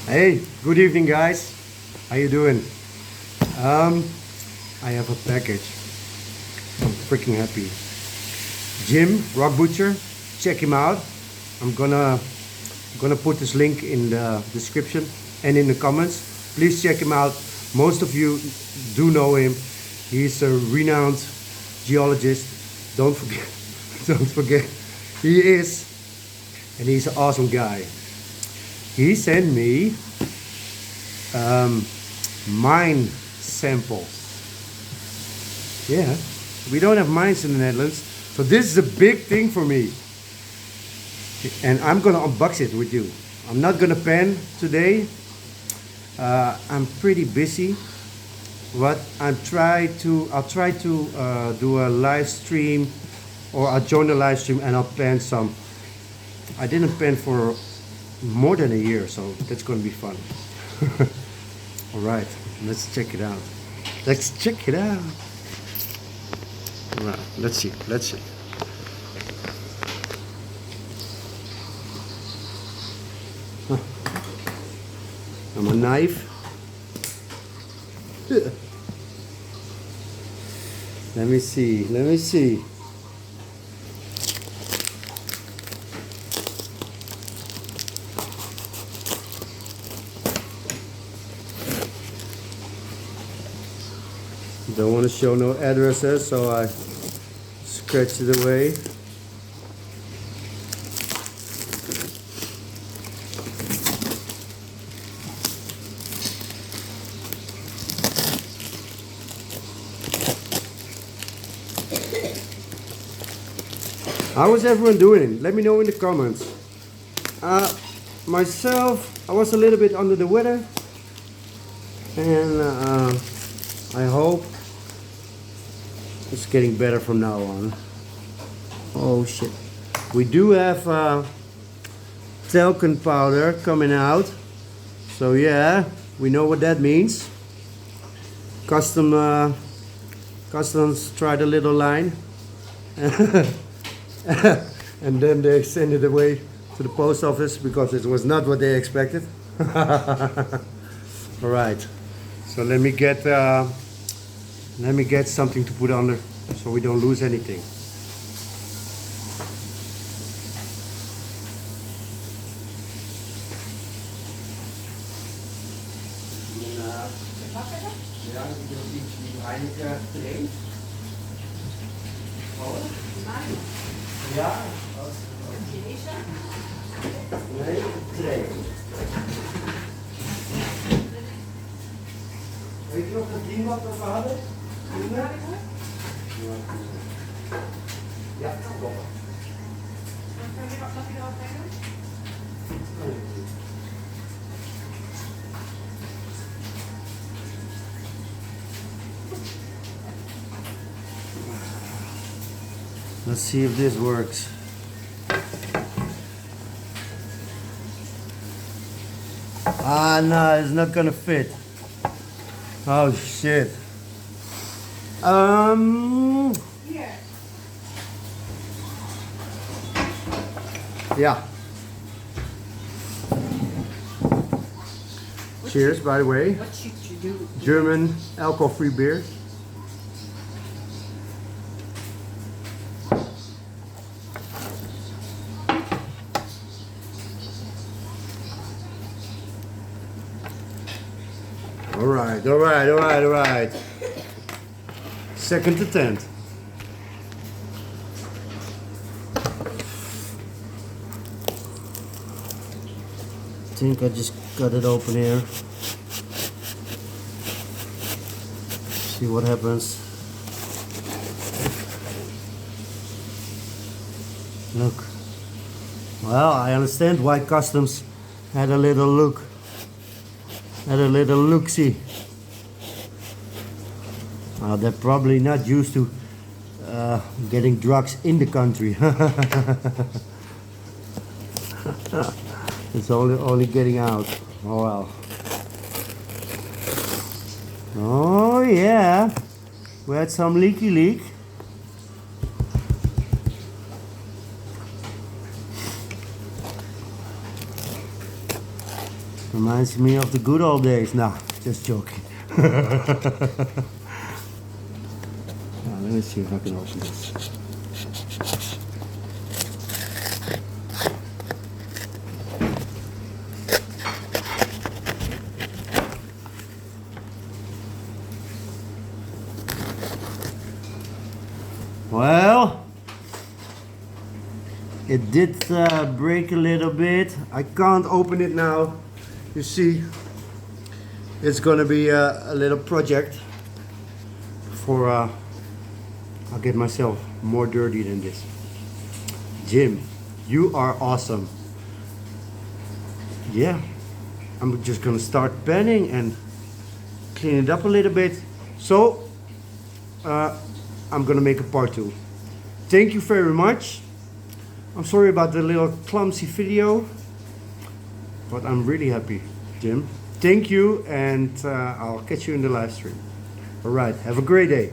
Hey, good evening, guys. How you doing? I have a package. I'm freaking happy. Jim, Rock Butcher, check him out. I'm gonna put this link in the description and in the comments. Please check him out. Most of you do know him. He's a renowned geologist. Don't forget, don't forget, he is, and he's an awesome guy. He sent me mine samples. Yeah, we don't have mines in the Netherlands, so this is a big thing for me. And I'm gonna unbox it with you. I'm not gonna pan today. I'm pretty busy, but I'll try to do a live stream, or I'll join a live stream and I'll pan some. I didn't pan for more than a year, so that's gonna be fun. All right, let's check it out. Let's check it out. All right, let's see. And a knife. Let me see. Don't want to show no addresses, so I scratched it away. How is everyone doing? Let me know in the comments. Myself, I was a little bit under the weather, and I hope it's getting better from now on. Oh shit. We do have talcum powder coming out. So yeah, we know what that means. Customs tried a little line. And then they sent it away to the post office because it was not what they expected. All right. So let me get something to put under so we don't lose anything. Ja, nee, twee. Weet je nog dat ding wat we hadden? Ja, klopt. Let's see if this works. Ah, no, it's not gonna fit. Oh shit. Yeah. Cheers, by the way. What should you do? German alcohol-free beer. All right. Second attempt. I think I just got it open here. See what happens. Look. Well, I understand why customs had a little look. See. They're probably not used to getting drugs in the country. It's only getting out. Oh well. Oh yeah. We had some leaky leak. Reminds me of the good old days. Nah, just joking. Now, let me see if I can open this. Well, it did break a little bit. I can't open it now. You see, it's gonna be a little project for I'll get myself more dirty than this. Jim, you are awesome. Yeah, I'm just gonna start panning and clean it up a little bit. So I'm gonna make a part 2. Thank you very much. I'm sorry about the little clumsy video, but I'm really happy, Jim. Thank you, and I'll catch you in the live stream. All right, have a great day.